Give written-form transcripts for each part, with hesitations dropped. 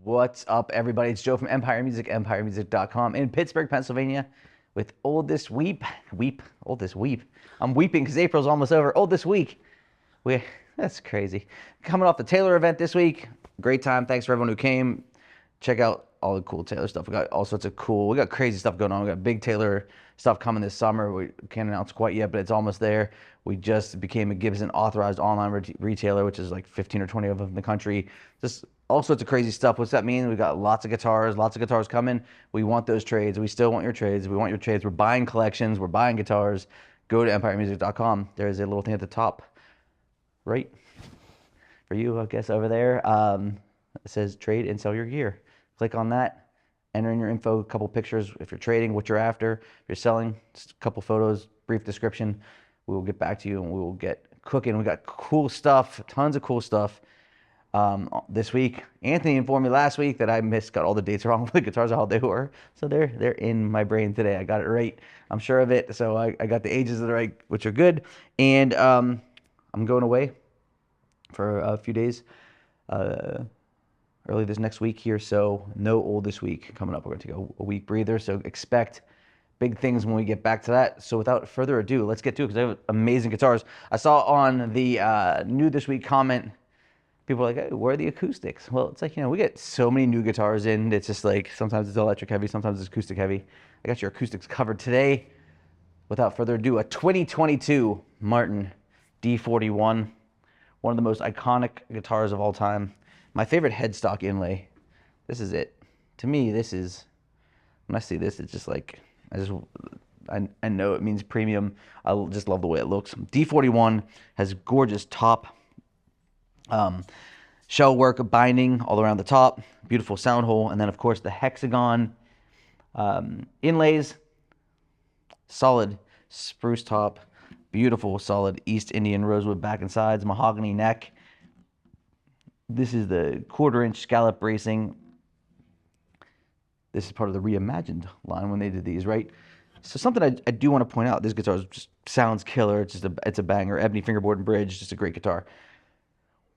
What's up, everybody? It's Joe from Empire Music, empiremusic.com in Pittsburgh, Pennsylvania with Oldest Weep. Oldest Weep. I'm weeping because April's almost over. Oldest Week. That's crazy. Coming off the Taylor event this week. Great time. Thanks for everyone who came. Check out all the cool Taylor stuff. We got all sorts of we got crazy stuff going on. We got big Taylor stuff coming this summer. We can't announce quite yet, but it's almost there. We just became a GIBSON authorized online retailer, which is like 15 or 20 of them in the country. Just all sorts of crazy stuff. What's that mean? We got lots of guitars coming. We want those trades. We still want your trades. We want your trades. We're buying collections. We're buying guitars. Go to empiremusic.com. There's a little thing at the top, right? For you, I guess, over there. It says trade and sell your gear. Click on that. Enter in your info, a couple pictures if you're trading, what you're after. If you're selling, just a couple photos, brief description. We will get back to you and we will get cooking. We got cool stuff, tons of cool stuff this week. Anthony informed me last week that I got all the dates wrong with the guitars, how they were. So they're in my brain today. I got it right. I'm sure of it. So I got the ages that are right, which are good. And I'm going away for a few days early this next week here. So no Oldest Week coming up. We're going to take a week breather. So expect big things when we get back to that. So without further ado, let's get to it because I have amazing guitars. I saw on the new this week comment, people are like, hey, where are the acoustics? Well, it's like, we get so many new guitars in. It's just like, sometimes it's electric heavy, sometimes it's acoustic heavy. I got your acoustics covered today. Without further ado, a 2022 Martin D41, one of the most iconic guitars of all time. My favorite headstock inlay. This is it. To me, this is, when I see this, it's just like, I know it means premium. I just love the way it looks. D41 has gorgeous top shell work, binding all around the top, beautiful sound hole, and then of course the hexagon inlays, solid spruce top, beautiful solid East Indian rosewood back and sides, mahogany neck. This is the 1/4-inch scallop bracing. This is part of the reimagined line when they did these, right? So something I do want to point out, this guitar just sounds killer. It's a banger. Ebony fingerboard and bridge, just a great guitar.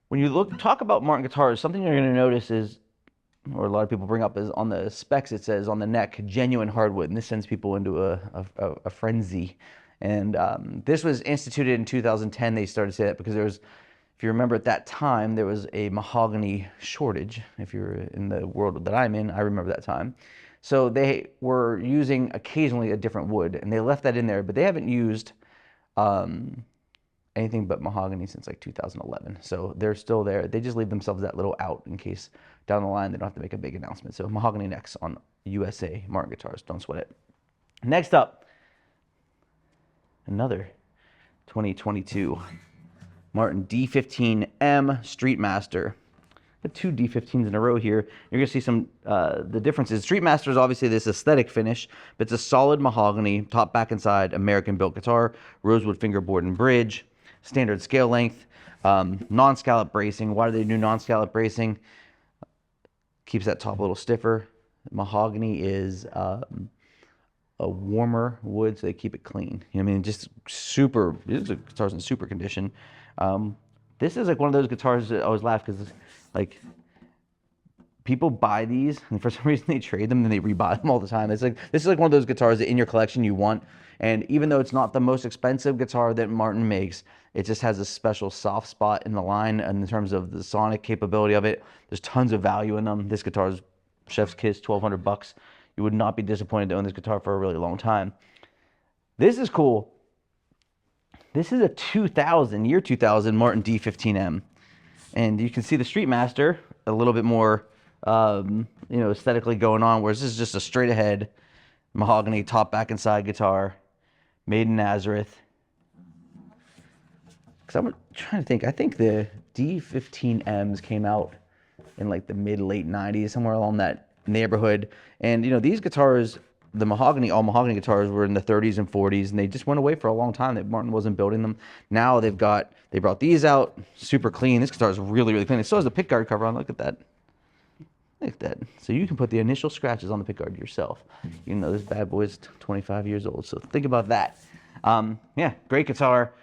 When you talk about Martin guitars, something you're going to notice is, or a lot of people bring up, is on the specs it says on the neck, genuine hardwood, and this sends people into a frenzy. And this was instituted in 2010. They started to say that because there was, if you remember at that time, there was a mahogany shortage. If you're in the world that I'm in, I remember that time. So they were using occasionally a different wood, and they left that in there, but they haven't used anything but mahogany since like 2011. So they're still there. They just leave themselves that little out in case down the line they don't have to make a big announcement. So mahogany necks on USA Martin guitars. Don't sweat it. Next up, another 2022 Martin D15M STREETMASTER. Got two D15s in a row here. You're gonna see some the differences. STREETMASTER is obviously this aesthetic finish, but it's a solid mahogany, top, back, and side, American-built guitar, rosewood fingerboard and bridge, standard scale length, non-scallop bracing. Why do they do non-scallop bracing? Keeps that top a little stiffer. Mahogany is a warmer wood, so they keep it clean. You know what I mean? Just super. This guitar's in super condition. This is like one of those guitars that I always laugh because, like, people buy these and for some reason they trade them and they rebuy them all the time. It's like, this is like one of those guitars that in your collection you want. And even though it's not the most expensive guitar that Martin makes, it just has a special soft spot in the line. And in terms of the sonic capability of it, there's tons of value in them. This guitar's chef's kiss, $1,200. You would not be disappointed to own this guitar for a really long time. This is cool. This is a year 2000 Martin D15M. And you can see the STREETMASTER a little bit more, aesthetically going on, whereas this is just a straight ahead mahogany top, back, and side guitar, made in Nazareth. Because I'm trying to think, I think the D15Ms came out in like the late 90s, somewhere along that neighborhood. And these guitars, the all mahogany guitars, were in the 30s and 40s, and they just went away for a long time. That Martin wasn't building them. Now they brought these out, super clean. This guitar is really, really clean. It still has the pickguard cover on. Look at that. Look at that. So you can put the initial scratches on the pickguard yourself. This bad boy's 25 years old. So think about that. Yeah, great guitar.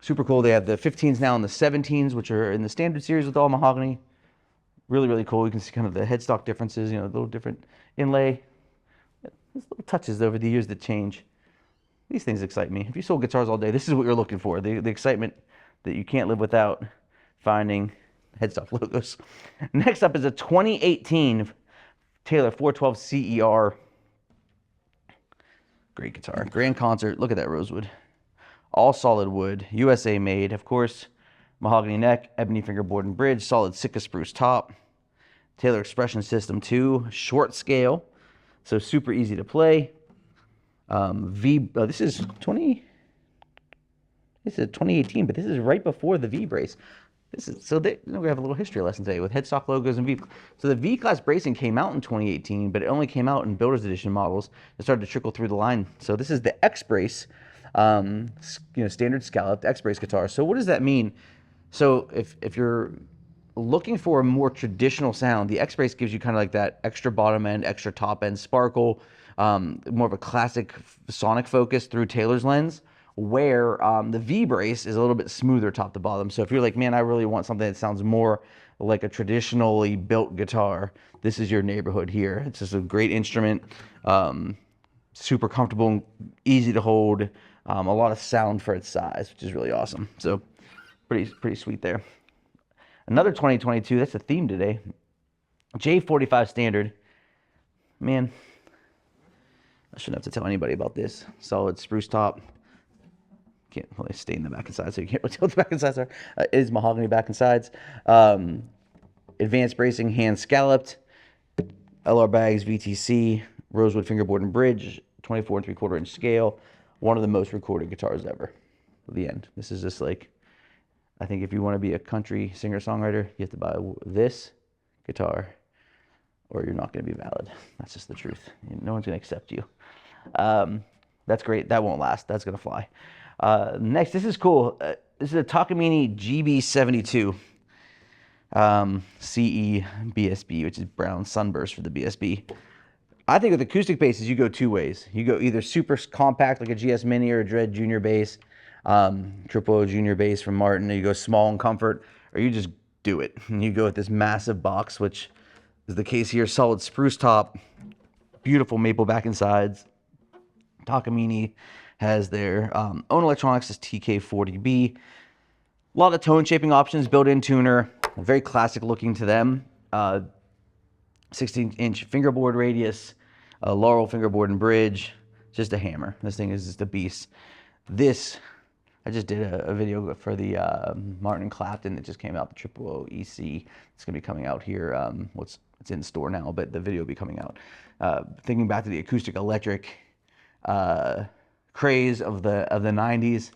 Super cool. They have the 15s now and the 17s, which are in the standard series with all mahogany. Really, really cool. You can see kind of the headstock differences, you know, a little different inlay. There's little touches over the years that change. These things excite me. If you sold guitars all day, this is what you're looking for. The excitement that you can't live without finding headstock logos. Next up is a 2018 Taylor 412 CER. Great guitar. Grand Concert. Look at that rosewood. All solid wood. USA made. Of course, mahogany neck, ebony fingerboard and bridge, solid Sitka spruce top. Taylor Expression System 2. Short scale. So super easy to play. This is 2018, but this is right before the V brace. This is we have a little history lesson today with headstock logos and V. So the V class bracing came out in 2018, but it only came out in builder's edition models. It started to trickle through the line. So this is the X brace, standard scalloped X brace guitar. So what does that mean? So if you're looking for a more traditional sound, the X brace gives you kind of like that extra bottom end, extra top end sparkle. More of a classic sonic focus through Taylor's lens, where the V brace is a little bit smoother top to bottom. So if you're like, man, I really want something that sounds more like a traditionally built guitar, this is your neighborhood here. It's just a great instrument, super comfortable, easy to hold, a lot of sound for its size, which is really awesome. So pretty sweet there. Another 2022, that's a theme today, J45 Standard. Man, I shouldn't have to tell anybody about this. Solid spruce top. Can't really stay in the back and sides, so you can't really tell what the back and sides are. It is mahogany back and sides. Advanced bracing, hand scalloped. LR bags, VTC, rosewood fingerboard and bridge, 24 3/4 inch scale. One of the most recorded guitars ever. The end. This is just like, I think if you want to be a country singer-songwriter, you have to buy this guitar, or you're not going to be valid. That's just the truth. No one's going to accept you. That's great. That won't last. That's going to fly. Next, this is cool. This is a Takamine GB72 CE BSB, which is brown sunburst for the BSB. I think with acoustic basses, you go two ways. You go either super compact like a GS Mini or a Dread Junior bass, Triple O Junior bass from Martin, or you go small and comfort, or you just do it. And you go with this massive box, which is the case here. Solid spruce top, beautiful maple back and sides. Takamine has their own electronics, this TK40B. A lot of tone shaping options, built-in tuner, very classic looking to them. 16-inch fingerboard radius, a Laurel fingerboard and bridge, just a hammer. This thing is just a beast. This, I just did a video for the Martin Clapton that just came out, the Triple O EC. It's gonna be coming out here. It's in store now, but the video will be coming out. Thinking back to the acoustic electric craze of the 90s.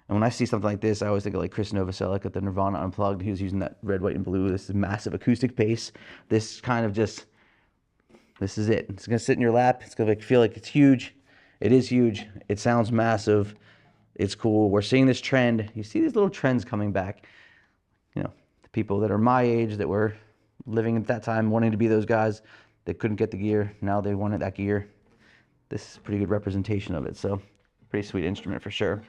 And when I see something like this, I always think of like Chris Novoselic at the Nirvana Unplugged. He was using that red, white, and blue. This is massive acoustic bass. This kind of just, this is it. It's gonna sit in your lap. It's gonna feel like it's huge. It is huge. It sounds massive. It's cool. We're seeing this trend. You see these little trends coming back. You know, the people that are my age that were living at that time, wanting to be those guys that couldn't get the gear. Now they wanted that gear. This is a pretty good representation of it. So pretty sweet instrument for sure.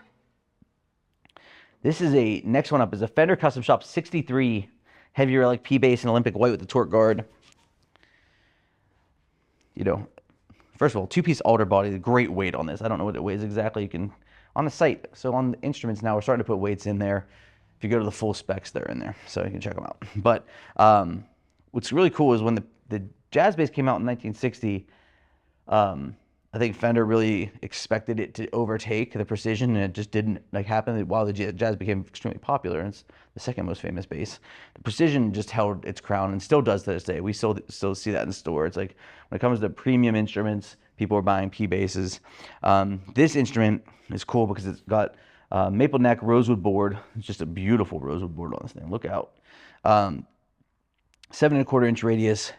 This is next one up is a Fender Custom Shop 63 heavy relic P bass in Olympic white with the torque guard. You know, first of all, two-piece alder body, great weight on this. I don't know what it weighs exactly. You can, on the site, so on the instruments now, we're starting to put weights in there. If you go to the full specs, they're in there, so you can check them out. But what's really cool is when the jazz bass came out in 1960, I think Fender really expected it to overtake the Precision, and it just didn't happen while the jazz became extremely popular, and it's the second most famous bass. The Precision just held its crown and still does to this day. We still see that in store. It's like when it comes to premium instruments, people are buying P basses. This instrument is cool because it's got maple neck rosewood board. It's just a beautiful rosewood board on this thing. Look out. 7 1/4 inch radius,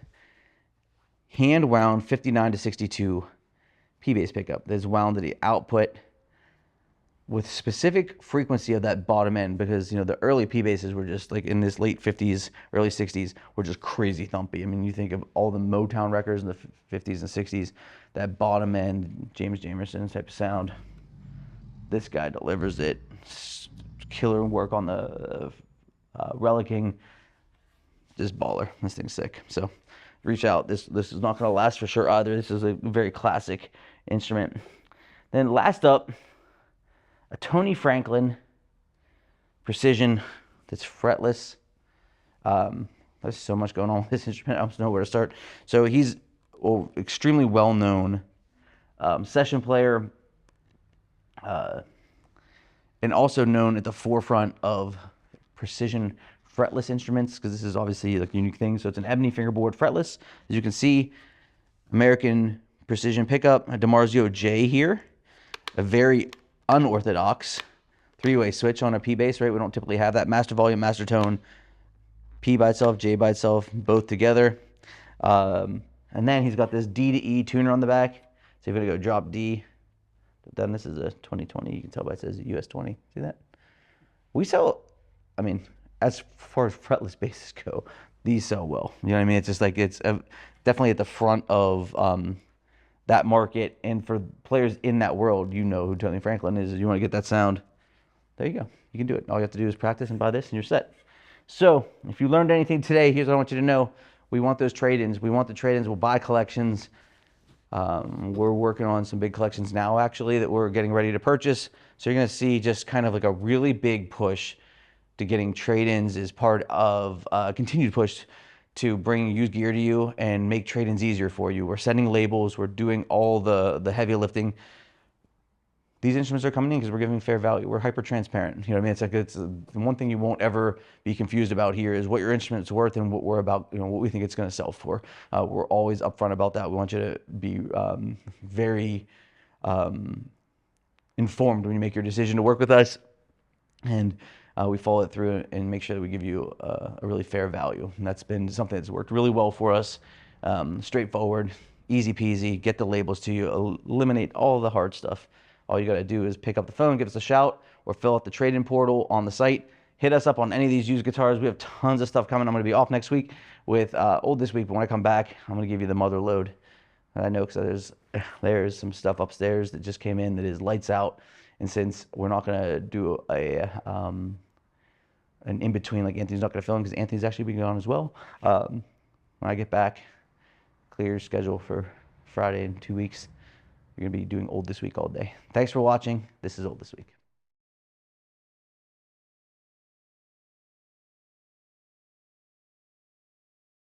hand wound 59 to 62 P bass pickup. That's wound to the output with specific frequency of that bottom end, because you know the early P basses were just like in this late 50s, early 60s were just crazy thumpy. I mean, you think of all the Motown records in the 50s and 60s, that bottom end James Jamerson type of sound. This guy delivers it. Killer work on the relicing. just baller. This thing's sick. So reach out. This is not going to last for sure either. This is a very classic instrument. Then last up, a Tony Franklin Precision that's fretless. There's so much going on with this instrument. I don't know where to start. So he's extremely well-known session player, and also known at the forefront of precision fretless instruments, because this is obviously like a unique thing. So it's an ebony fingerboard fretless. As you can see, American precision pickup, a DiMarzio J here, a very unorthodox three-way switch on a P bass, right? We don't typically have that. Master volume, master tone, P by itself, J by itself, both together. And then he's got this D to E tuner on the back. So if you're gonna go drop D, then this is a 2020. You can tell by it says US 20. See that? We sell, I mean, as far as fretless basses go, these sell well. You know what I mean? It's just like, it's definitely at the front of that market. And for players in that world, you know who Tony Franklin is. If you want to get that sound, there you go. You can do it. All you have to do is practice and buy this and you're set. So if you learned anything today, here's what I want you to know. We want those trade-ins. We want the trade-ins. We'll buy collections. We're working on some big collections now, actually, that we're getting ready to purchase. So you're going to see just kind of like a really big push to getting trade-ins as part of a continued push to bring used gear to you and make trade-ins easier for you. We're sending labels. We're doing all the heavy lifting. These instruments are coming in because we're giving fair value. We're hyper transparent. You know what I mean? It's like, it's the one thing you won't ever be confused about here is what your instrument's worth and what we're about, you know, what we think it's going to sell for. We're always upfront about that. We want you to be very informed when you make your decision to work with us, and we follow it through and make sure that we give you a really fair value. And that's been something that's worked really well for us. Straightforward, easy peasy, get the labels to you, eliminate all the hard stuff. All you got to do is pick up the phone, give us a shout, or fill out the trade-in portal on the site. Hit us up on any of these used guitars. We have tons of stuff coming. I'm going to be off next week with old this week, but when I come back, I'm going to give you the mother load. And I know because there's some stuff upstairs that just came in that is lights out. And since we're not going to do an in-between, like Anthony's not going to film because Anthony's actually being on as well. When I get back, clear schedule for Friday in 2 weeks. We're going to be doing Old This Week all day. Thanks for watching. This is Old This Week.